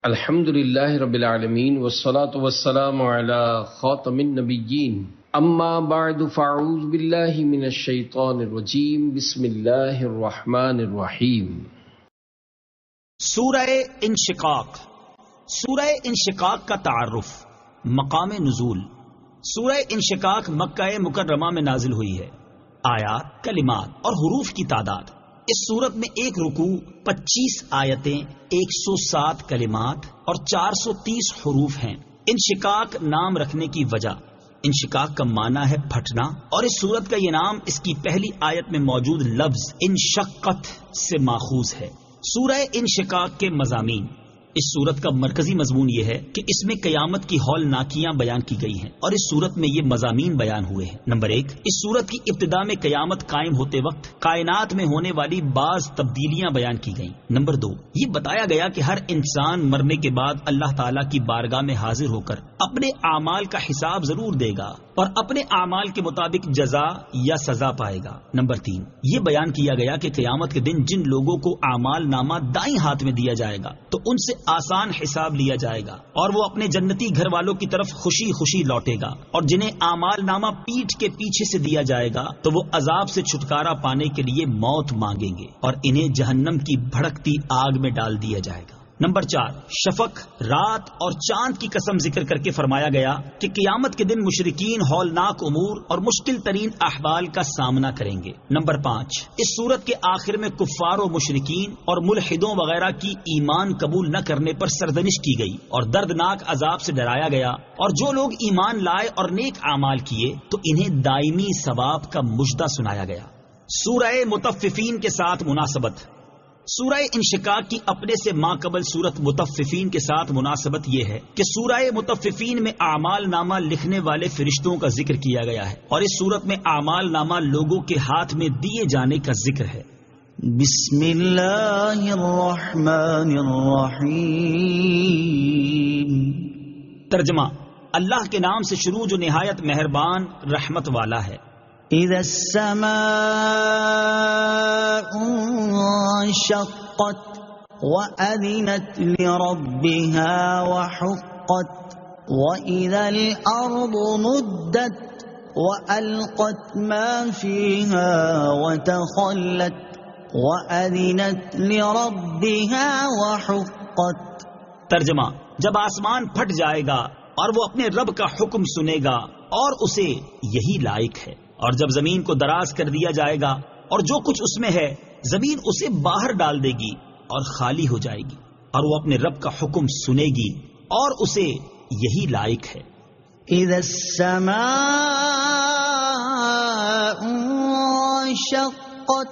الحمد للہ رب العالمین والصلاة والسلام علی خاتم النبیین اما بعد فاعوذ باللہ من الشیطان الرجیم بسم اللہ الرحمن الرحیم۔ سورہ انشقاق۔ سورہ انشقاق کا تعارف، مقام نزول۔ سورہ انشقاق مکہ مکرمہ میں نازل ہوئی ہے۔ آیات، کلمات اور حروف کی تعداد: اس سورت میں ایک رکوع، 25 آیتیں، 107 کلمات اور 430 حروف ہیں۔ انشقاق نام رکھنے کی وجہ: انشقاق کا معنی ہے پھٹنا، اور اس سورت کا یہ نام اس کی پہلی آیت میں موجود لفظ انشقت سے ماخوذ ہے۔ سورہ انشقاق کے مضامین: اس سورت کا مرکزی مضمون یہ ہے کہ اس میں قیامت کی ہولناکیاں بیان کی گئی ہیں، اور اس سورت میں یہ مضامین بیان ہوئے ہیں۔ نمبر 1، اس سورت کی ابتدا میں قیامت قائم ہوتے وقت کائنات میں ہونے والی بعض تبدیلیاں بیان کی گئیں۔ نمبر 2، یہ بتایا گیا کہ ہر انسان مرنے کے بعد اللہ تعالیٰ کی بارگاہ میں حاضر ہو کر اپنے اعمال کا حساب ضرور دے گا اور اپنے اعمال کے مطابق جزا یا سزا پائے گا۔ نمبر 3، یہ بیان کیا گیا کہ قیامت کے دن جن لوگوں کو اعمال نامہ دائیں ہاتھ میں دیا جائے گا تو ان سے آسان حساب لیا جائے گا اور وہ اپنے جنتی گھر والوں کی طرف خوشی خوشی لوٹے گا، اور جنہیں اعمال نامہ پیٹھ کے پیچھے سے دیا جائے گا تو وہ عذاب سے چھٹکارا پانے کے لیے موت مانگیں گے اور انہیں جہنم کی بھڑکتی آگ میں ڈال دیا جائے گا۔ نمبر 4، شفق، رات اور چاند کی قسم ذکر کر کے فرمایا گیا کہ قیامت کے دن مشرکین ہولناک امور اور مشکل ترین احوال کا سامنا کریں گے۔ نمبر 5، اس سورت کے آخر میں کفار و مشرکین اور ملحدوں وغیرہ کی ایمان قبول نہ کرنے پر سرزنش کی گئی اور دردناک عذاب سے ڈرایا گیا، اور جو لوگ ایمان لائے اور نیک اعمال کیے تو انہیں دائمی ثواب کا مژدہ سنایا گیا۔ سورہ مطففین کے ساتھ مناسبت: سورہ انشقاق کی اپنے سے ماقبل سورت مطففین کے ساتھ مناسبت یہ ہے کہ سورہ مطففین میں اعمال نامہ لکھنے والے فرشتوں کا ذکر کیا گیا ہے، اور اس سورت میں اعمال نامہ لوگوں کے ہاتھ میں دیے جانے کا ذکر ہے۔ بسم اللہ الرحمن الرحیم۔ ترجمہ: اللہ کے نام سے شروع جو نہایت مہربان رحمت والا ہے۔ اذا السماء انشقت وأذنت لربها وحقت وإذا الأرض مدت وألقت ما فيها وتخلت وأذنت لربها وحقت۔ ترجمہ: جب آسمان پھٹ جائے گا اور وہ اپنے رب کا حکم سنے گا اور اسے یہی لائق ہے، اور جب زمین کو دراز کر دیا جائے گا اور جو کچھ اس میں ہے زمین اسے باہر ڈال دے گی اور خالی ہو جائے گی، اور وہ اپنے رب کا حکم سنے گی اور اسے یہی لائق ہے۔ اذا السماء انشقت،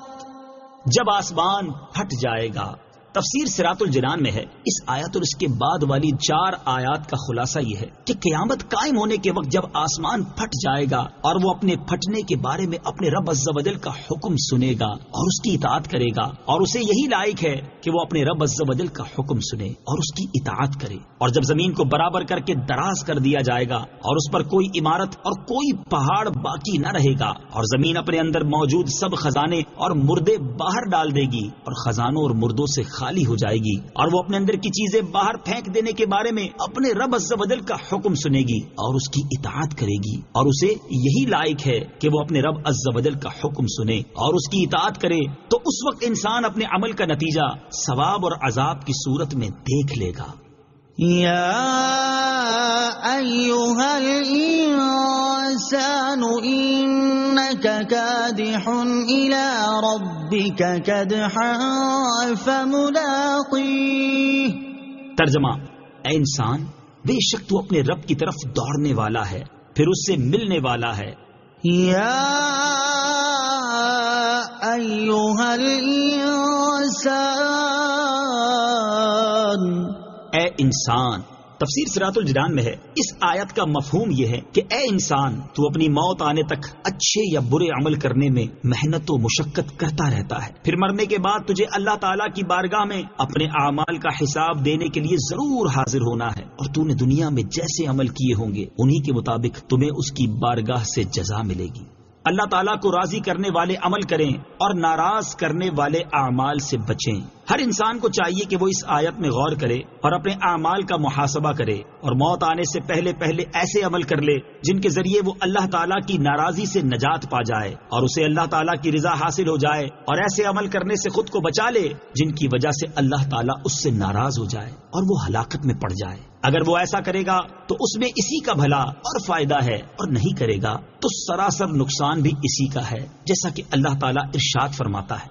جب آسمان پھٹ جائے گا۔ تفسیر صراط الجنان میں ہے، اس آیت اور اس کے بعد والی 4 آیات کا خلاصہ یہ ہے کہ قیامت قائم ہونے کے وقت جب آسمان پھٹ جائے گا اور وہ اپنے پھٹنے کے بارے میں اپنے رب عز و جل کا حکم سنے گا اور اس کی اطاعت کرے گا، اور اسے یہی لائق ہے کہ وہ اپنے رب عز و جل کا حکم سنے اور اس کی اطاعت کرے، اور جب زمین کو برابر کر کے دراز کر دیا جائے گا اور اس پر کوئی عمارت اور کوئی پہاڑ باقی نہ رہے گا، اور زمین اپنے اندر موجود سب خزانے اور مردے باہر ڈال دے گی اور خزانوں اور مردوں سے خالی ہو جائے گی، اور وہ اپنے اندر کی چیزیں باہر پھینک دینے کے بارے میں اپنے رب عز و جل کا حکم سنے گی اور اس کی اطاعت کرے گی، اور اسے یہی لائق ہے کہ وہ اپنے رب عز و جل کا حکم سنے اور اس کی اطاعت کرے، تو اس وقت انسان اپنے عمل کا نتیجہ ثواب اور عذاب کی صورت میں دیکھ لے گا۔ یا ایھا الانسان انک کادح الی ربک کدحا فملاقیہ۔ ترجمہ: اے انسان، بے شک تو اپنے رب کی طرف دوڑنے والا ہے، پھر اس سے ملنے والا ہے۔ یا ایھا الانسان، اے انسان۔ تفسیر صراط الجنان میں ہے، اس آیت کا مفہوم یہ ہے کہ اے انسان، تو اپنی موت آنے تک اچھے یا برے عمل کرنے میں محنت و مشقت کرتا رہتا ہے، پھر مرنے کے بعد تجھے اللہ تعالیٰ کی بارگاہ میں اپنے اعمال کا حساب دینے کے لیے ضرور حاضر ہونا ہے، اور تو نے دنیا میں جیسے عمل کیے ہوں گے انہی کے مطابق تمہیں اس کی بارگاہ سے جزا ملے گی۔ اللہ تعالیٰ کو راضی کرنے والے عمل کریں اور ناراض کرنے والے اعمال سے بچیں۔ ہر انسان کو چاہیے کہ وہ اس آیت میں غور کرے اور اپنے اعمال کا محاسبہ کرے اور موت آنے سے پہلے ایسے عمل کر لے جن کے ذریعے وہ اللہ تعالیٰ کی ناراضی سے نجات پا جائے اور اسے اللہ تعالیٰ کی رضا حاصل ہو جائے، اور ایسے عمل کرنے سے خود کو بچا لے جن کی وجہ سے اللہ تعالیٰ اس سے ناراض ہو جائے اور وہ ہلاکت میں پڑ جائے۔ اگر وہ ایسا کرے گا تو اس میں اسی کا بھلا اور فائدہ ہے، اور نہیں کرے گا تو سراسر نقصان بھی اسی کا ہے، جیسا کہ اللہ تعالیٰ ارشاد فرماتا ہے،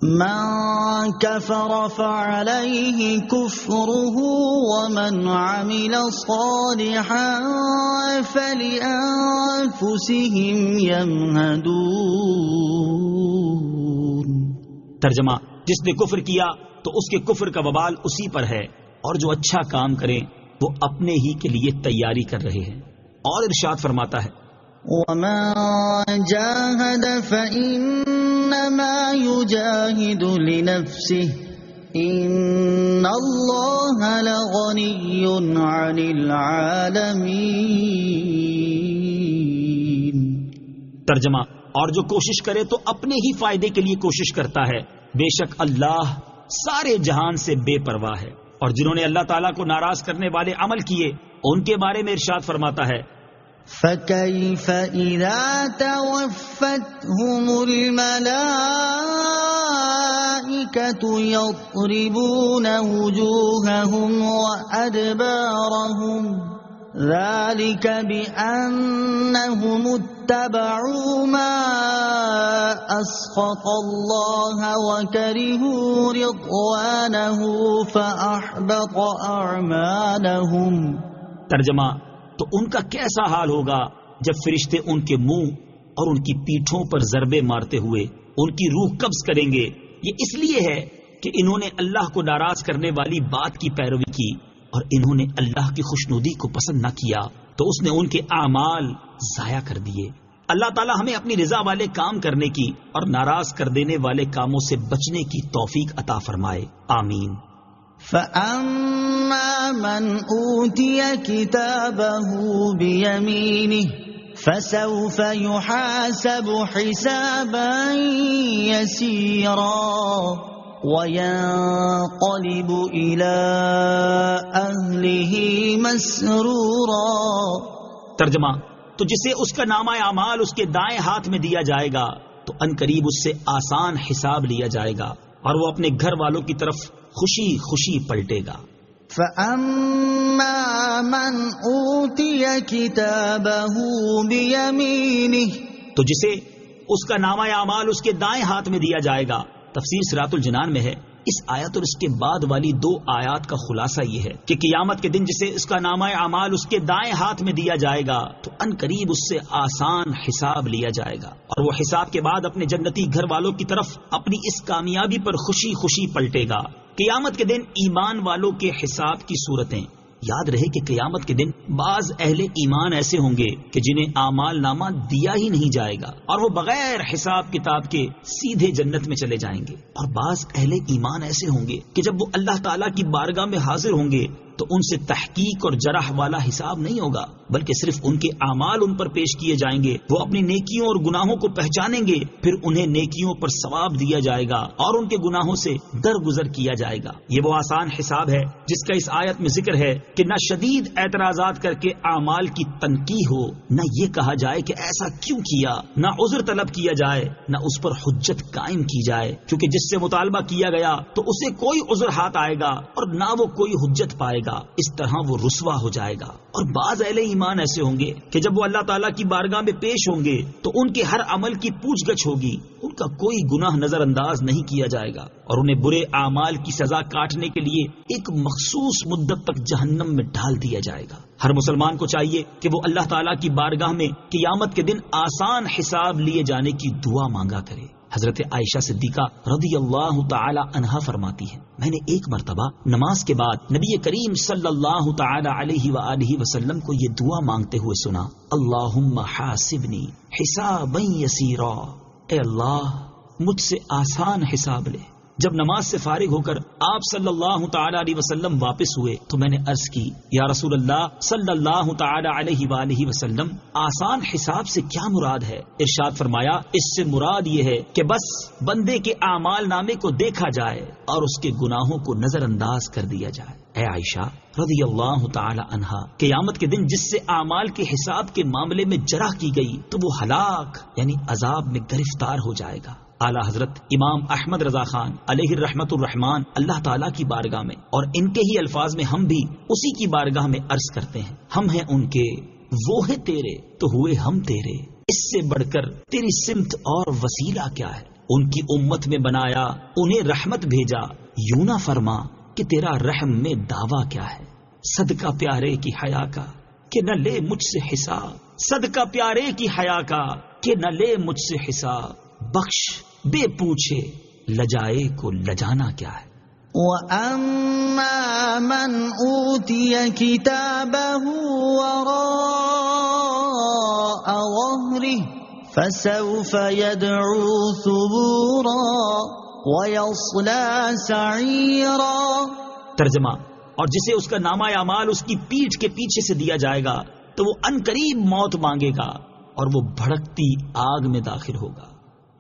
من كفر فعليه كفره ومن عمل صالحا فلأنفسهم يمهدون۔ ترجمہ، جس نے کفر کیا تو اس کے کفر کا وبال اسی پر ہے، اور جو اچھا کام کریں وہ اپنے ہی کے لیے تیاری کر رہے ہیں۔ اور ارشاد فرماتا ہے، وَمَن جَاهَدَ فَإِنَّمَا يُجَاهِدُ لِنَفْسِهِ إِنَّ اللَّهَ لَغَنِيٌّ عَنِ الْعَالَمِينَ۔ ترجمہ، اور جو کوشش کرے تو اپنے ہی فائدے کے لیے کوشش کرتا ہے، بے شک اللہ سارے جہان سے بے پرواہ ہے۔ اور جنہوں نے اللہ تعالیٰ کو ناراض کرنے والے عمل کیے ان کے بارے میں ارشاد فرماتا ہے، فَكَيْفَ إِذَا تَوَفَّتْهُمُ الْمَلَائِكَةُ يَضْرِبُونَ وُجُوهَهُمْ وَأَدْبَارَهُمْ ذَلِكَ بِأَنَّهُمُ اتَّبَعُوا مَا أَسْخَطَ اللَّهَ وَكَرِهُوا رِضْوَانَهُ فَأَحْبَطَ أَعْمَالَهُمْ۔ ترجمہ، تو ان کا کیسا حال ہوگا جب فرشتے ان کے منہ اور ان کی پیٹھوں پر ضربے مارتے ہوئے ان کی روح قبض کریں گے۔ یہ اس لیے ہے کہ انہوں نے اللہ کو ناراض کرنے والی بات کی پیروی کی اور انہوں نے اللہ کی خوشنودی کو پسند نہ کیا، تو اس نے ان کے اعمال ضائع کر دیے۔ اللہ تعالی ہمیں اپنی رضا والے کام کرنے کی اور ناراض کر دینے والے کاموں سے بچنے کی توفیق عطا فرمائے، آمین۔ فَأَمَّا مَنْ أُوتِيَ كِتَابَهُ بِيَمِينِهِ فَسَوْفَ يُحَاسَبُ حِسَابًا يَسِيرًا وَيَنقَلِبُ إِلَىٰ أَهْلِهِ مَسْرُورًا۔ ترجمہ، تو جسے اس کا نامہ اعمال اس کے دائیں ہاتھ میں دیا جائے گا تو عنقریب اس سے آسان حساب لیا جائے گا اور وہ اپنے گھر والوں کی طرف خوشی خوشی پلٹے گا۔ فَأَمَّا مَنْ أُوتِيَ كِتَابَهُ بِيَمِينِهِ، تو جسے اس کا نامہ اعمال اس کے دائیں ہاتھ میں دیا جائے گا۔ تفسیر صراط الجنان میں ہے، اس آیت اور اس کے بعد والی 2 آیات کا خلاصہ یہ ہے کہ قیامت کے دن جسے اس کا نامہ اعمال اس کے دائیں ہاتھ میں دیا جائے گا تو ان قریب اس سے آسان حساب لیا جائے گا، اور وہ حساب کے بعد اپنے جنتی گھر والوں کی طرف اپنی اس کامیابی پر خوشی خوشی پلٹے گا۔ قیامت کے دن ایمان والوں کے حساب کی صورتیں۔ یاد رہے کہ قیامت کے دن بعض اہل ایمان ایسے ہوں گے کہ جنہیں اعمال نامہ دیا ہی نہیں جائے گا اور وہ بغیر حساب کتاب کے سیدھے جنت میں چلے جائیں گے، اور بعض اہل ایمان ایسے ہوں گے کہ جب وہ اللہ تعالیٰ کی بارگاہ میں حاضر ہوں گے تو ان سے تحقیق اور جرح والا حساب نہیں ہوگا، بلکہ صرف ان کے اعمال ان پر پیش کیے جائیں گے۔ وہ اپنی نیکیوں اور گناہوں کو پہچانیں گے، پھر انہیں نیکیوں پر ثواب دیا جائے گا اور ان کے گناہوں سے درگزر کیا جائے گا۔ یہ وہ آسان حساب ہے جس کا اس آیت میں ذکر ہے کہ نہ شدید اعتراضات کر کے اعمال کی تنقیح ہو، نہ یہ کہا جائے کہ ایسا کیوں کیا، نہ عذر طلب کیا جائے، نہ اس پر حجت قائم کی جائے، کیونکہ جس سے مطالبہ کیا گیا تو اسے کوئی عذر ہاتھ آئے گا اور نہ وہ کوئی حجت پائے گا، اس طرح وہ رسوا ہو جائے گا۔ اور بعض اہل ایمان ایسے ہوں گے کہ جب وہ اللہ تعالیٰ کی بارگاہ میں پیش ہوں گے تو ان کے ہر عمل کی پوچھ گچھ ہوگی، ان کا کوئی گناہ نظر انداز نہیں کیا جائے گا، اور انہیں برے اعمال کی سزا کاٹنے کے لیے ایک مخصوص مدت تک جہنم میں ڈال دیا جائے گا۔ ہر مسلمان کو چاہیے کہ وہ اللہ تعالیٰ کی بارگاہ میں قیامت کے دن آسان حساب لیے جانے کی دعا مانگا کرے۔ حضرت عائشہ صدیقہ رضی اللہ تعالی عنہا فرماتی ہے، میں نے ایک مرتبہ نماز کے بعد نبی کریم صلی اللہ تعالی علیہ وآلہ وسلم کو یہ دعا مانگتے ہوئے سنا، اللہم حاسبنی حسابا یسیرا، اے اللہ مجھ سے آسان حساب لے، جب نماز سے فارغ ہو کر آپ صلی اللہ تعالی علیہ وسلم واپس ہوئے تو میں نے عرض کی یا رسول اللہ صلی اللہ تعالی علیہ وآلہ وسلم آسان حساب سے کیا مراد ہے؟ ارشاد فرمایا اس سے مراد یہ ہے کہ بس بندے کے اعمال نامے کو دیکھا جائے اور اس کے گناہوں کو نظر انداز کر دیا جائے۔ اے عائشہ رضی اللہ تعالی عنہا، قیامت کے دن جس سے اعمال کے حساب کے معاملے میں جرح کی گئی تو وہ ہلاک یعنی عذاب میں گرفتار ہو جائے گا۔ اعلیٰ حضرت امام احمد رضا خان علیہ الرحمت الرحمان اللہ تعالیٰ کی بارگاہ میں اور ان کے ہی الفاظ میں ہم بھی اسی کی بارگاہ میں عرض کرتے ہیں، ہم ہیں ان کے، وہ ہے تیرے تو ہوئے ہم تیرے، اس سے بڑھ کر تیری سمت اور وسیلہ کیا ہے؟ ان کی امت میں بنایا، انہیں رحمت بھیجا، یوں نہ فرما کہ تیرا رحم میں دعویٰ کیا ہے؟ صدقہ پیارے کی حیا کا کہ نہ لے مجھ سے حساب، صدقہ پیارے کی حیا کا کہ نہ لے مجھ سے حساب، بخش بے پوچھے لجائے کو لجانا کیا ہے؟ وَأَمَّا مَنْ أُوتِيَ كِتَابَهُ وَرَاءَ ظَهْرِهِ فَسَوْفَ يَدْعُو ثُبُورًا وَيَصْلَى سَعِيرًا۔ ترجمہ، اور جسے اس کا نامہ اعمال اس کی پیٹھ کے پیچھے سے دیا جائے گا تو وہ عنقریب موت مانگے گا اور وہ بھڑکتی آگ میں داخل ہوگا۔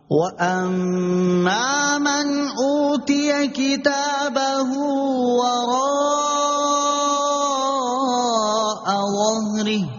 وَأَمَّا مَنْ أُوتِيَ كِتَابَهُ وَرَاءَ ظَهْرِهِ،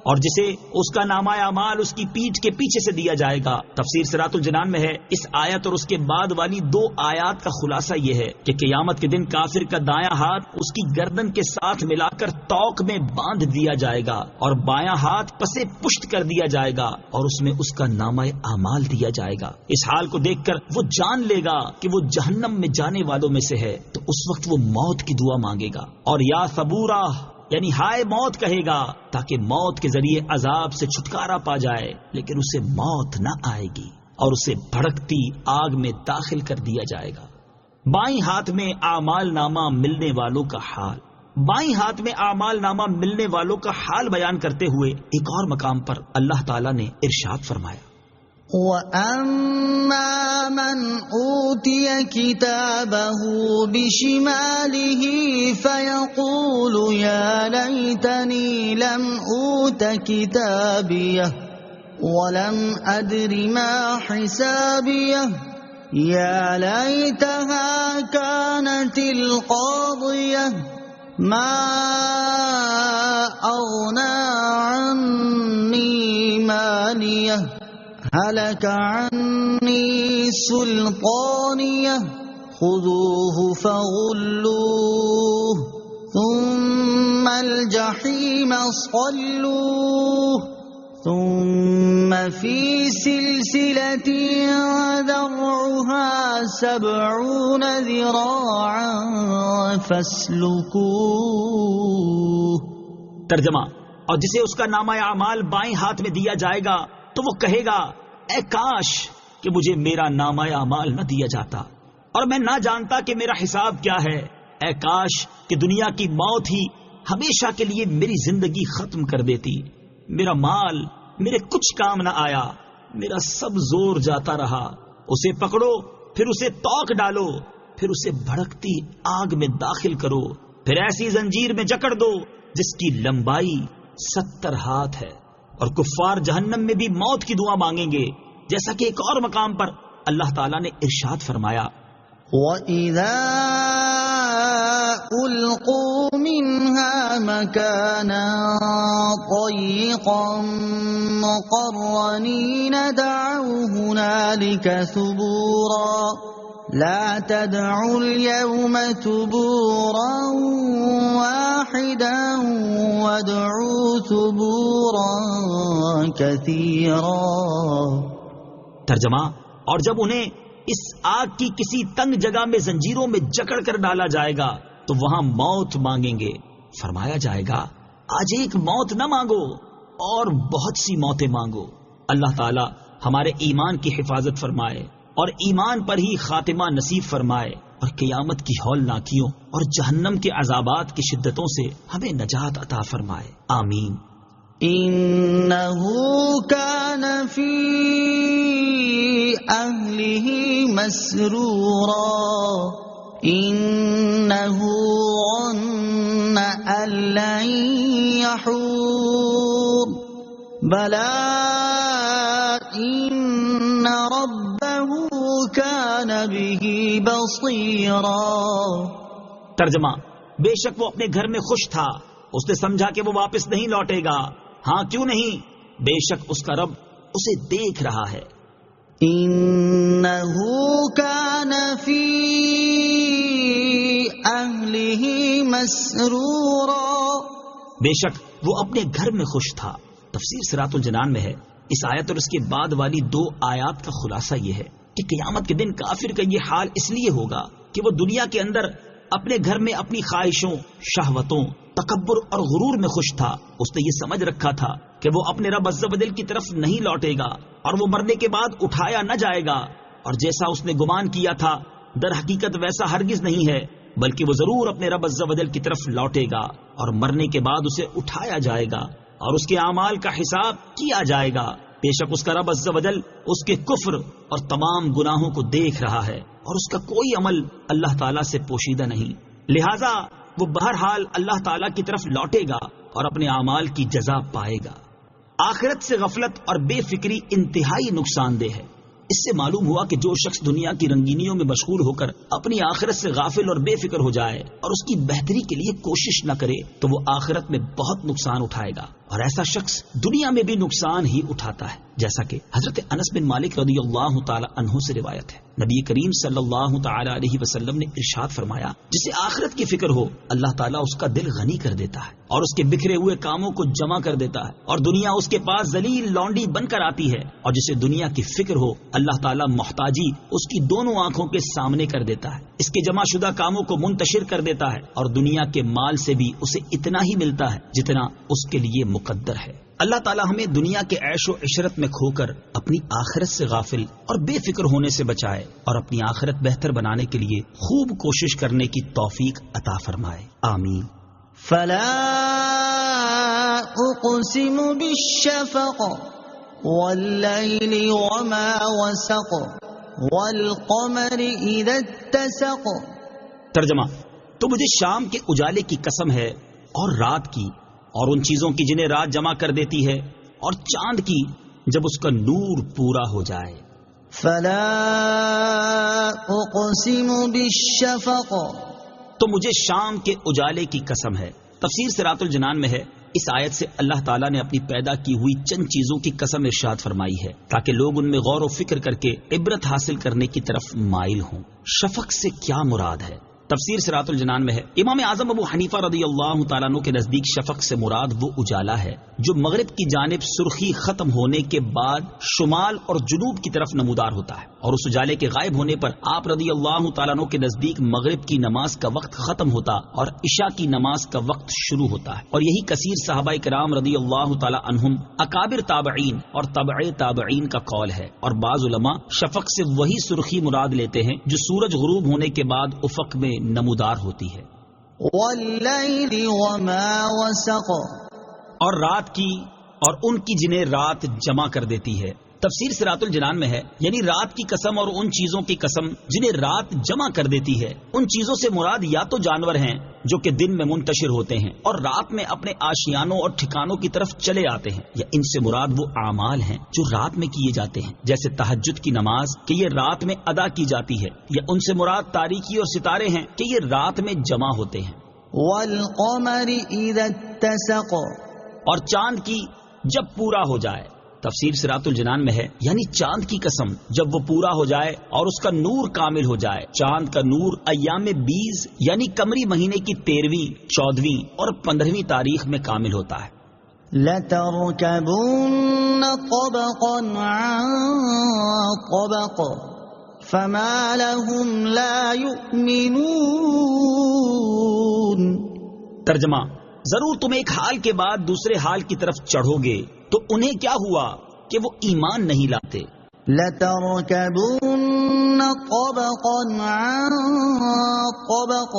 اور جسے اس کا نامہ اعمال اس کی پیٹھ کے پیچھے سے دیا جائے گا۔ تفسیر صراط الجنان میں ہے، اس آیت اور اس کے بعد والی 2 آیات کا خلاصہ یہ ہے کہ قیامت کے دن کافر کا دایاں ہاتھ اس کی گردن کے ساتھ ملا کر توق میں باندھ دیا جائے گا اور بایاں ہاتھ پسے پشت کر دیا جائے گا اور اس میں اس کا نامہ اعمال دیا جائے گا۔ اس حال کو دیکھ کر وہ جان لے گا کہ وہ جہنم میں جانے والوں میں سے ہے، تو اس وقت وہ موت کی دعا مانگے گا اور یا صبورا یعنی ہائے موت کہے گا، تاکہ موت کے ذریعے عذاب سے چھٹکارا پا جائے، لیکن اسے موت نہ آئے گی اور اسے بھڑکتی آگ میں داخل کر دیا جائے گا۔ بائیں ہاتھ میں اعمال نامہ ملنے والوں کا حال، بائیں ہاتھ میں اعمال نامہ ملنے والوں کا حال بیان کرتے ہوئے ایک اور مقام پر اللہ تعالیٰ نے ارشاد فرمایا، وَأَمَّا مَنْ أُوتِيَ كِتَابَهُ بِشِمَالِهِ فَيَقُولُ يَا لَيْتَنِي لَمْ أُوتَ كِتَابِيَهْ وَلَمْ أَدْرِ مَا حِسَابِيَهْ يَا لَيْتَهَا كَانَتِ الْقَاضِيَةَ مَا أَغْنَى عَنِّي مَالِيَهْ هلك عني سلطانيه خذوه فغلوه ثم الجحيم صلوه ثم في سلسلة ذرعها 70 ذراعا فاسلكوه۔ ترجمہ، اور جسے اس کا نامہ اعمال بائیں ہاتھ میں دیا جائے گا تو وہ کہے گا اے کاش کہ مجھے میرا نامہ اعمال نہ دیا جاتا اور میں نہ جانتا کہ میرا حساب کیا ہے۔ اے کاش کہ دنیا کی موت ہی ہمیشہ کے لیے میری زندگی ختم کر دیتی، میرا مال میرے کچھ کام نہ آیا، میرا سب زور جاتا رہا۔ اسے پکڑو، پھر اسے توق ڈالو، پھر اسے بھڑکتی آگ میں داخل کرو، پھر ایسی زنجیر میں جکڑ دو جس کی لمبائی 70 ہاتھ ہے، اور کفار جہنم میں بھی موت کی دعا مانگیں گے، جیسا کہ ایک اور مقام پر اللہ تعالیٰ نے ارشاد فرمایا، وَإِذَا أُلْقُوا مِنْهَا مَكَانًا ضَيِّقًا مُقَرَّنِينَ دَعَوْا هُنَالِكَ ثُبُورًا لَا تَدْعُوا الْيَوْمَ ثُبُورًا وَاحِدًا وَادْعُوا ثُبُورًا كَثِيرًا۔ ترجمہ، اور جب انہیں اس آگ کی کسی تنگ جگہ میں زنجیروں میں جکڑ کر ڈالا جائے گا تو وہاں موت مانگیں گے، فرمایا جائے گا آج ایک موت نہ مانگو اور بہت سی موتیں مانگو۔ اللہ تعالی ہمارے ایمان کی حفاظت فرمائے اور ایمان پر ہی خاتمہ نصیب فرمائے اور قیامت کی ہولناکیوں اور جہنم کے عذابات کی شدتوں سے ہمیں نجات عطا فرمائے، آمین۔ إنه كان في أهله مسرورا إنه ظن أن لن يحور بلى إن ربه كان به بصيرا. ترجمہ: بے شک وہ اپنے گھر میں خوش تھا، اس نے سمجھا کہ وہ واپس نہیں لوٹے گا. ہاں کیوں نہیں، بے شک اس کا رب اسے دیکھ رہا ہے. إنه كان في أهله مسرورا. بے شک وہ اپنے گھر میں خوش تھا. تفسیر صراط الجنان میں ہے اس آیت اور اس کے بعد والی 2 آیات کا خلاصہ یہ ہے کہ قیامت کے دن کافر کا یہ حال اس لیے ہوگا کہ وہ دنیا کے اندر اپنے گھر میں اپنی خواہشوں، شہوتوں، تکبر اور غرور میں خوش تھا. اس نے یہ سمجھ رکھا تھا کہ وہ اپنے رب عز و جل کی طرف نہیں لوٹے گا اور وہ مرنے کے بعد اٹھایا نہ جائے گا، اور جیسا اس نے گمان کیا تھا در حقیقت ویسا ہرگز نہیں ہے، بلکہ وہ ضرور اپنے رب عز و جل کی طرف لوٹے گا اور مرنے کے بعد اسے اٹھایا جائے گا اور اس کے اعمال کا حساب کیا جائے گا. بے شک اس کا رب عز و جل اس کے کفر اور تمام گناہوں کو دیکھ رہا ہے اور اس کا کوئی عمل اللہ تعالیٰ سے پوشیدہ نہیں، لہذا وہ بہرحال اللہ تعالیٰ کی طرف لوٹے گا اور اپنے اعمال کی جزا پائے گا. آخرت سے غفلت اور بے فکری انتہائی نقصان دہ ہے. اس سے معلوم ہوا کہ جو شخص دنیا کی رنگینیوں میں مشغول ہو کر اپنی آخرت سے غافل اور بے فکر ہو جائے اور اس کی بہتری کے لیے کوشش نہ کرے تو وہ آخرت میں بہت نقصان اٹھائے گا، اور ایسا شخص دنیا میں بھی نقصان ہی اٹھاتا ہے. جیسا کہ حضرت انس بن مالک رضی اللہ تعالی عنہ سے روایت ہے، نبی کریم صلی اللہ تعالی علیہ وسلم نے ارشاد فرمایا، جسے آخرت کی فکر ہو اللہ تعالیٰ اس کا دل غنی کر دیتا ہے اور اس کے بکھرے ہوئے کاموں کو جمع کر دیتا ہے، اور دنیا اس کے پاس ذلیل لونڈی بن کر آتی ہے. اور جسے دنیا کی فکر ہو اللہ تعالیٰ محتاجی اس کی دونوں آنکھوں کے سامنے کر دیتا ہے، اس کے جمع شدہ کاموں کو منتشر کر دیتا ہے، اور دنیا کے مال سے بھی اسے اتنا ہی ملتا ہے جتنا اس کے لیے مقدر ہے. اللہ تعالیٰ ہمیں دنیا کے عیش و عشرت میں کھو کر اپنی آخرت سے غافل اور بے فکر ہونے سے بچائے اور اپنی آخرت بہتر بنانے کے لیے خوب کوشش کرنے کی توفیق عطا فرمائے. آمین. فلا اقسم بالشفق واللیل وما وسق والقمر اذا اتسق. ترجمہ: تو مجھے شام کے اجالے کی قسم ہے اور رات کی اور ان چیزوں کی جنہیں رات جمع کر دیتی ہے اور چاند کی جب اس کا نور پورا ہو جائے. فلا اقسم بالشفق. تو مجھے شام کے اجالے کی قسم ہے. تفسیر صراط الجنان میں ہے اس آیت سے اللہ تعالیٰ نے اپنی پیدا کی ہوئی چند چیزوں کی قسم ارشاد فرمائی ہے تاکہ لوگ ان میں غور و فکر کر کے عبرت حاصل کرنے کی طرف مائل ہوں. شفق سے کیا مراد ہے؟ تفسیر صراط الجنان میں ہے امام اعظم ابو حنیفہ رضی اللہ تعالیٰ عنہ کے نزدیک شفق سے مراد وہ اجالا ہے جو مغرب کی جانب سرخی ختم ہونے کے بعد شمال اور جنوب کی طرف نمودار ہوتا ہے، اور اس اجالے کے غائب ہونے پر آپ رضی اللہ تعالیٰ عنہ کے نزدیک مغرب کی نماز کا وقت ختم ہوتا اور عشاء کی نماز کا وقت شروع ہوتا ہے. اور یہی کثیر صحابہ کرام رضی اللہ تعالیٰ عنہم، اکابر تابعین اور تبع تابعین کا قول ہے. اور بعض علماء شفق سے وہی سرخی مراد لیتے ہیں جو سورج غروب ہونے کے بعد افق میں نمودار ہوتی ہے. واللیل وما وسق. اور رات کی اور ان کی جنہیں رات جمع کر دیتی ہے. تفسیر صراط الجنان میں ہے یعنی رات کی قسم اور ان چیزوں کی قسم جنہیں رات جمع کر دیتی ہے. ان چیزوں سے مراد یا تو جانور ہیں جو کہ دن میں منتشر ہوتے ہیں اور رات میں اپنے آشیانوں اور ٹھکانوں کی طرف چلے آتے ہیں، یا ان سے مراد وہ اعمال ہیں جو رات میں کیے جاتے ہیں جیسے تہجد کی نماز کہ یہ رات میں ادا کی جاتی ہے، یا ان سے مراد تاریکی اور ستارے ہیں کہ یہ رات میں جمع ہوتے ہیں. والقمر اذا اتسق. اور چاند کی جب پورا ہو جائے. تفسیر صراط الجنان میں ہے یعنی چاند کی قسم جب وہ پورا ہو جائے اور اس کا نور کامل ہو جائے. چاند کا نور ایام 20 یعنی قمری مہینے کی 13ویں، 14ویں اور 15ویں تاریخ میں کامل ہوتا ہے. لتركبن طبقا عن طبق فما لهم لا يؤمنون. ترجمہ: ضرور تم ایک حال کے بعد دوسرے حال کی طرف چڑھو گے تو انہیں کیا ہوا کہ وہ ایمان نہیں لاتے. لتركبن طبقا عن طبق.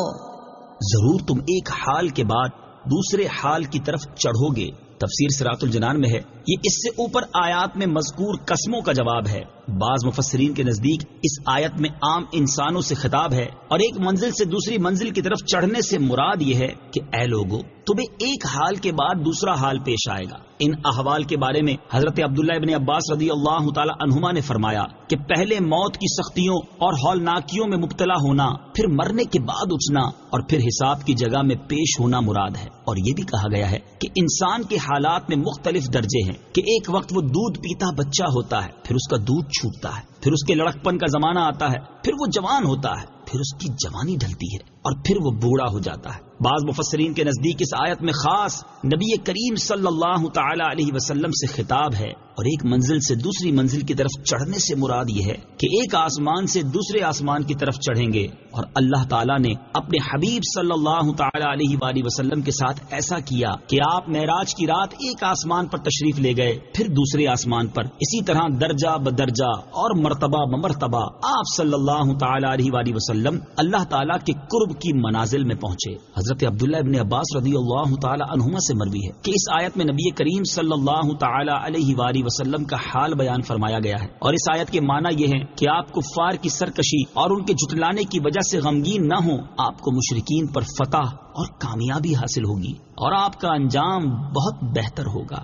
ضرور تم ایک حال کے بعد دوسرے حال کی طرف چڑھو گے تفسیر صراط الجنان میں ہے، یہ اس سے اوپر آیات میں مذکور قسموں کا جواب ہے۔ بعض مفسرین کے نزدیک اس آیت میں عام انسانوں سے خطاب ہے، اور ایک منزل سے دوسری منزل کی طرف چڑھنے سے مراد یہ ہے کہ اے لوگو، تمہیں ایک حال کے بعد دوسرا حال پیش آئے گا۔ ان احوال کے بارے میں حضرت عبداللہ ابن عباس رضی اللہ تعالی عنہما نے فرمایا کہ پہلے موت کی سختیوں اور ہولناکیوں میں مبتلا ہونا، پھر مرنے کے بعد اٹھنا، اور پھر حساب کی جگہ میں پیش ہونا مراد ہے۔ اور یہ بھی کہا گیا ہے کہ انسان کے حالات میں مختلف درجے ہیں، کہ ایک وقت وہ دودھ پیتا بچہ ہوتا ہے، پھر اس کا دودھ چھوٹتا ہے، پھر اس کے لڑکپن کا زمانہ آتا ہے، پھر وہ جوان ہوتا ہے، پھر اس کی جوانی ڈھلتی ہے، اور پھر وہ بوڑھا ہو جاتا ہے۔ بعض مفسرین کے نزدیک اس آیت میں خاص نبی کریم صلی اللہ تعالی علیہ وسلم سے خطاب ہے، اور ایک منزل سے دوسری منزل کی طرف چڑھنے سے مراد یہ ہے کہ ایک آسمان سے دوسرے آسمان کی طرف چڑھیں گے، اور اللہ تعالیٰ نے اپنے حبیب صلی اللہ تعالی علیہ وآلہ وسلم کے ساتھ ایسا کیا کہ آپ معراج کی رات ایک آسمان پر تشریف لے گئے، پھر دوسرے آسمان پر، اسی طرح درجہ بدرجہ اور مرتبہ بمرتبہ آپ صلی اللہ تعالی علیہ وآلہ وسلم اللہ تعالیٰ کے قرب کی منازل میں پہنچے۔ حضرت عبداللہ ابن عباس رضی اللہ تعالی عنہما سے مروی ہے کہ اس آیت میں نبی کریم صلی اللہ تعالی علیہ وآلہ وسلم کا حال بیان فرمایا گیا ہے، اور اس آیت کے معنی یہ ہے کہ آپ کفار کی سرکشی اور ان کے جھٹلانے کی وجہ سے غمگین نہ ہوں، آپ کو مشرکین پر فتح اور کامیابی حاصل ہوگی، اور آپ کا انجام بہت بہتر ہوگا۔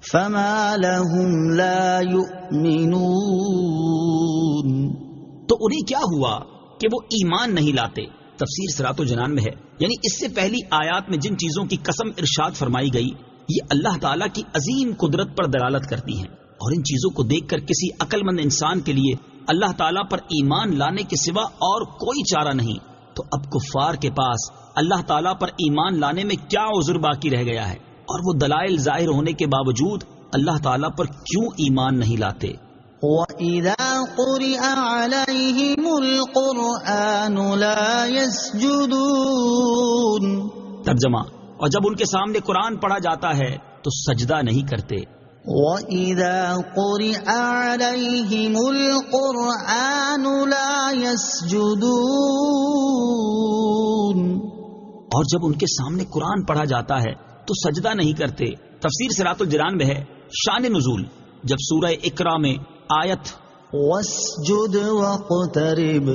فما لهم لا يؤمنون، تو انہیں کیا ہوا کہ وہ ایمان نہیں لاتے؟ تفسیر صراط الجنان میں ہے، یعنی اس سے پہلی آیات میں جن چیزوں کی قسم ارشاد فرمائی گئی یہ اللہ تعالیٰ کی عظیم قدرت پر دلالت کرتی ہیں، اور ان چیزوں کو دیکھ کر کسی عقل مند انسان کے لیے اللہ تعالیٰ پر ایمان لانے کے سوا اور کوئی چارہ نہیں۔ تو اب کفار کے پاس اللہ تعالیٰ پر ایمان لانے میں کیا عذر باقی رہ گیا ہے، اور وہ دلائل ظاہر ہونے کے باوجود اللہ تعالیٰ پر کیوں ایمان نہیں لاتے؟ وَإِذَا قُرِئَ عَلَيْهِمُ الْقُرْآنُ لَا يَسْجُدُونَ۔ ترجمہ، اور جب ان کے سامنے قرآن پڑھا جاتا ہے تو سجدہ نہیں کرتے۔ وَإِذَا قُرِئَ عَلَيْهِمُ الْقُرْآنُ لَا يَسْجُدُونَ، اور جب ان کے سامنے قرآن پڑھا جاتا ہے تو سجدہ نہیں کرتے۔ تفسیر صراط الجنان میں ہے، شان نزول، جب سورہ اقرا میں آیت وَاسْجُدْ وَاقْتَرِبْ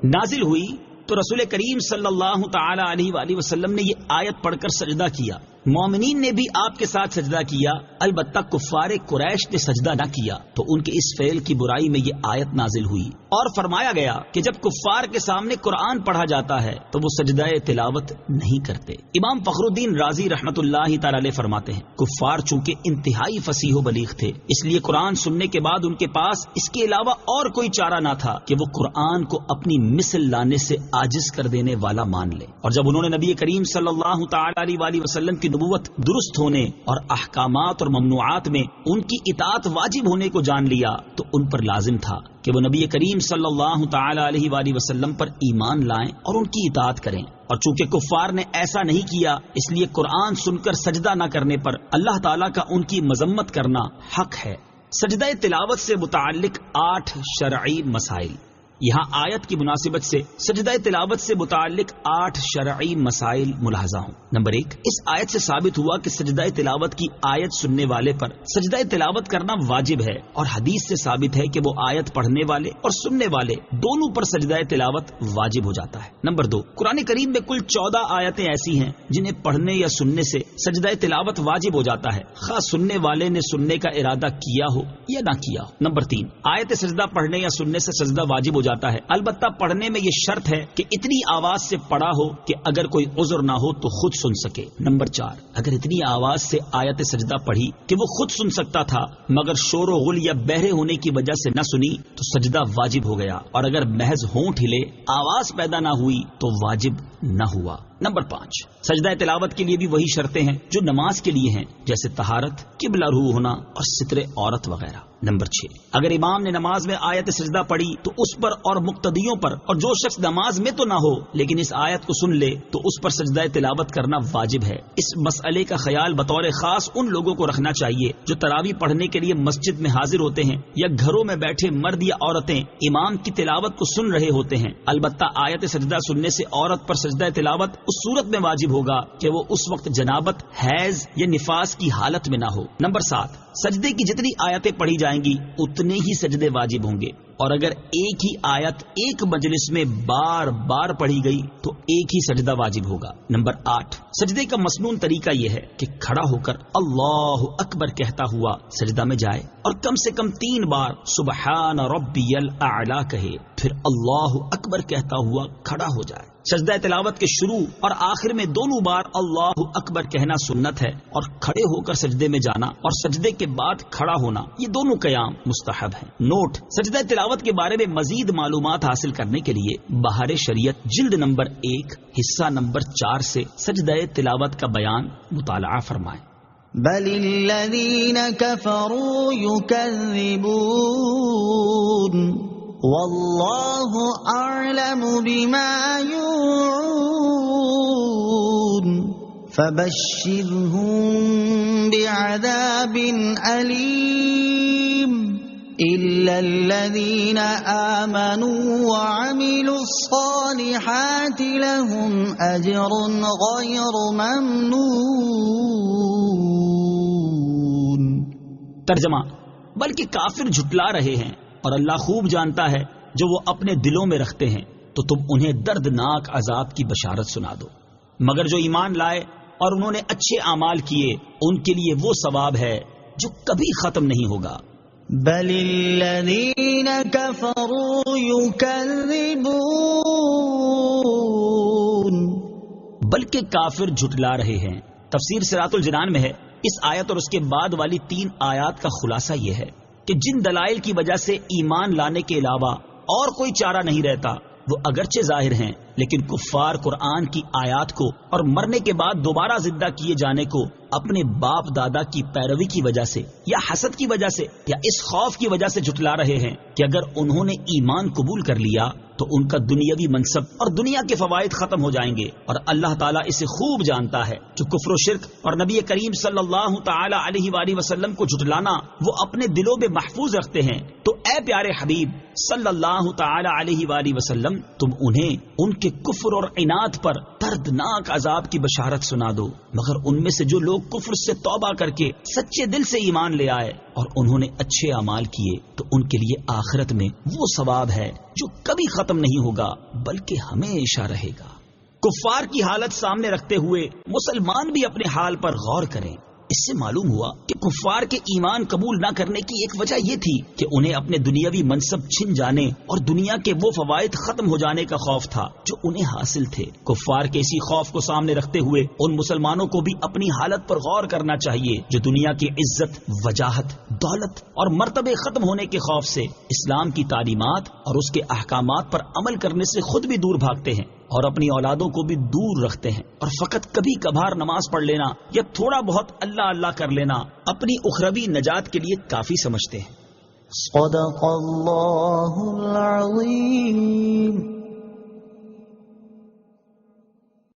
نازل ہوئی تو رسول کریم صلی اللہ تعالی علیہ وآلہ وسلم نے یہ آیت پڑھ کر سجدہ کیا۔ مومنین نے بھی آپ کے ساتھ سجدہ کیا، البتہ کفار قریش نے سجدہ نہ کیا، تو ان کے اس فعل کی برائی میں یہ آیت نازل ہوئی، اور فرمایا گیا کہ جب کفار کے سامنے قرآن پڑھا جاتا ہے تو وہ سجدہ تلاوت نہیں کرتے۔ امام فخر الدین رازی رحمۃ اللہ تعالی علیہ فرماتے ہیں، کفار چونکہ انتہائی فصیح و بلیغ تھے، اس لیے قرآن سننے کے بعد ان کے پاس اس کے علاوہ اور کوئی چارہ نہ تھا کہ وہ قرآن کو اپنی مثل لانے سے عاجز کر دینے والا مان لے۔ اور جب انہوں نے نبی کریم صلی اللہ تعالی علیہ وآلہ وسلم کی نبوت درست ہونے اور احکامات اور ممنوعات میں ان کی اطاعت واجب ہونے کو جان لیا تو ان پر لازم تھا کہ وہ نبی کریم صلی اللہ تعالی علیہ وآلہ وسلم پر ایمان لائیں اور ان کی اطاعت کریں۔ اور چونکہ کفار نے ایسا نہیں کیا، اس لیے قرآن سن کر سجدہ نہ کرنے پر اللہ تعالیٰ کا ان کی مذمت کرنا حق ہے۔ سجدہ تلاوت سے متعلق 8 شرعی مسائل۔ یہاں آیت کی مناسبت سے سجدہ تلاوت سے متعلق 8 شرعی مسائل ملاحظہ ہوں۔ نمبر 1، اس آیت سے ثابت ہوا کہ سجدہ تلاوت کی آیت سننے والے پر سجدہ تلاوت کرنا واجب ہے، اور حدیث سے ثابت ہے کہ وہ آیت پڑھنے والے اور سننے والے دونوں پر سجدہ تلاوت واجب ہو جاتا ہے۔ نمبر 2، قرآن کریم میں کل 14 آیتیں ایسی ہیں جنہیں پڑھنے یا سننے سے سجدہ تلاوت واجب ہو جاتا ہے، خواہ سننے والے نے سننے کا ارادہ کیا ہو یا نہ کیا ہو۔ نمبر 3، آیت سجدہ پڑھنے یا سننے سے سجدہ واجب ہو جاتا ہے، البتہ پڑھنے میں یہ شرط ہے کہ اتنی آواز سے پڑھا ہو کہ اگر کوئی عذر نہ ہو تو خود سن سکے۔ نمبر 4، اگر اتنی آواز سے آیت سجدہ پڑھی کہ وہ خود سن سکتا تھا مگر شور و غل یا بہرے ہونے کی وجہ سے نہ سنی تو سجدہ واجب ہو گیا، اور اگر محض ہونٹ ہلے آواز پیدا نہ ہوئی تو واجب نہ ہوا۔ نمبر 5، سجدہ تلاوت کے لیے بھی وہی شرطیں ہیں جو نماز کے لیے ہیں، جیسے طہارت، قبلہ رو ہونا اور ستر عورت وغیرہ۔ نمبر 6، اگر امام نے نماز میں آیت سجدہ پڑھی تو اس پر اور مقتدیوں پر، اور جو شخص نماز میں تو نہ ہو لیکن اس آیت کو سن لے تو اس پر سجدہ تلاوت کرنا واجب ہے۔ اس مسئلے کا خیال بطور خاص ان لوگوں کو رکھنا چاہیے جو تراویح پڑھنے کے لیے مسجد میں حاضر ہوتے ہیں یا گھروں میں بیٹھے مرد یا عورتیں امام کی تلاوت کو سن رہے ہوتے ہیں۔ البتہ آیت سجدہ سننے سے عورت پر سجدہ تلاوت اس صورت میں واجب ہوگا کہ وہ اس وقت جنابت، حیض یا نفاس کی حالت میں نہ ہو۔ نمبر 7، سجدے کی جتنی آیتیں پڑھی جائیں گی اتنے ہی سجدے واجب ہوں گے، اور اگر ایک ہی آیت ایک مجلس میں بار بار پڑھی گئی تو ایک ہی سجدہ واجب ہوگا۔ نمبر 8، سجدے کا مسنون طریقہ یہ ہے کہ کھڑا ہو کر اللہ اکبر کہتا ہوا سجدہ میں جائے اور کم سے کم 3 بار سبحان ربی الاعلی کہے، پھر اللہ اکبر کہتا ہوا کھڑا ہو جائے۔ سجدہ تلاوت کے شروع اور آخر میں دونوں بار اللہ اکبر کہنا سنت ہے، اور کھڑے ہو کر سجدے میں جانا اور سجدے کے بعد کھڑا ہونا یہ دونوں قیام مستحب ہیں۔ نوٹ: سجدہ تلاوت کے بارے میں مزید معلومات حاصل کرنے کے لیے بہار شریعت جلد نمبر 1 حصہ نمبر 4 سے سجدہ تلاوت کا بیان مطالعہ فرمائیں۔ بل الذین کفروا یکذبون واللہ اعلم بما یوعون فبشرهم بعذاب علیم الا الذین آمنوا وعملوا الصالحات لهم اجر غیر ممنون۔ ترجمہ: بلکہ کافر جھٹلا رہے ہیں اور اللہ خوب جانتا ہے جو وہ اپنے دلوں میں رکھتے ہیں، تو تم انہیں دردناک عذاب کی بشارت سنا دو۔ مگر جو ایمان لائے اور انہوں نے اچھے اعمال کیے ان کے لیے وہ ثواب ہے جو کبھی ختم نہیں ہوگا۔ بل الذین کفروا یکذبون، بلکہ کافر جھٹلا رہے ہیں۔ تفسیر صراط الجنان میں ہے، اس آیت اور اس کے بعد والی 3 آیات کا خلاصہ یہ ہے کہ جن دلائل کی وجہ سے ایمان لانے کے علاوہ اور کوئی چارہ نہیں رہتا وہ اگرچہ ظاہر ہیں، لیکن کفار قرآن کی آیات کو اور مرنے کے بعد دوبارہ زندہ کیے جانے کو اپنے باپ دادا کی پیروی کی وجہ سے یا حسد کی وجہ سے یا اس خوف کی وجہ سے جھٹلا رہے ہیں کہ اگر انہوں نے ایمان قبول کر لیا تو ان کا دنیاوی منصب اور دنیا کے فوائد ختم ہو جائیں گے، اور اللہ تعالیٰ اسے خوب جانتا ہے۔ جو کفر و شرک اور نبی کریم صلی اللہ تعالی علیہ وآلہ وسلم کو جھٹلانا وہ اپنے دلوں میں محفوظ رکھتے ہیں، تو اے پیارے حبیب صلی اللہ تعالی علیہ وآلہ وسلم تم انہیں ان کے کفر اور عناد پر دردناک عذاب کی بشارت سنا دو۔ مگر ان میں سے جو لوگ کفر سے توبہ کر کے سچے دل سے ایمان لے آئے اور انہوں نے اچھے اعمال کیے تو ان کے لیے آخرت میں وہ ثواب ہے جو کبھی ختم نہیں ہوگا بلکہ ہمیشہ رہے گا۔ کفار کی حالت سامنے رکھتے ہوئے مسلمان بھی اپنے حال پر غور کریں۔ اس سے معلوم ہوا کہ کفار کے ایمان قبول نہ کرنے کی ایک وجہ یہ تھی کہ انہیں اپنے دنیاوی منصب چھن جانے اور دنیا کے وہ فوائد ختم ہو جانے کا خوف تھا جو انہیں حاصل تھے۔ کفار کے اسی خوف کو سامنے رکھتے ہوئے ان مسلمانوں کو بھی اپنی حالت پر غور کرنا چاہیے جو دنیا کی عزت، وجاہت، دولت اور مرتبے ختم ہونے کے خوف سے اسلام کی تعلیمات اور اس کے احکامات پر عمل کرنے سے خود بھی دور بھاگتے ہیں اور اپنی اولادوں کو بھی دور رکھتے ہیں، اور فقط کبھی کبھار نماز پڑھ لینا یا تھوڑا بہت اللہ اللہ کر لینا اپنی اخروی نجات کے لیے کافی سمجھتے ہیں۔ صدق اللہ العظیم۔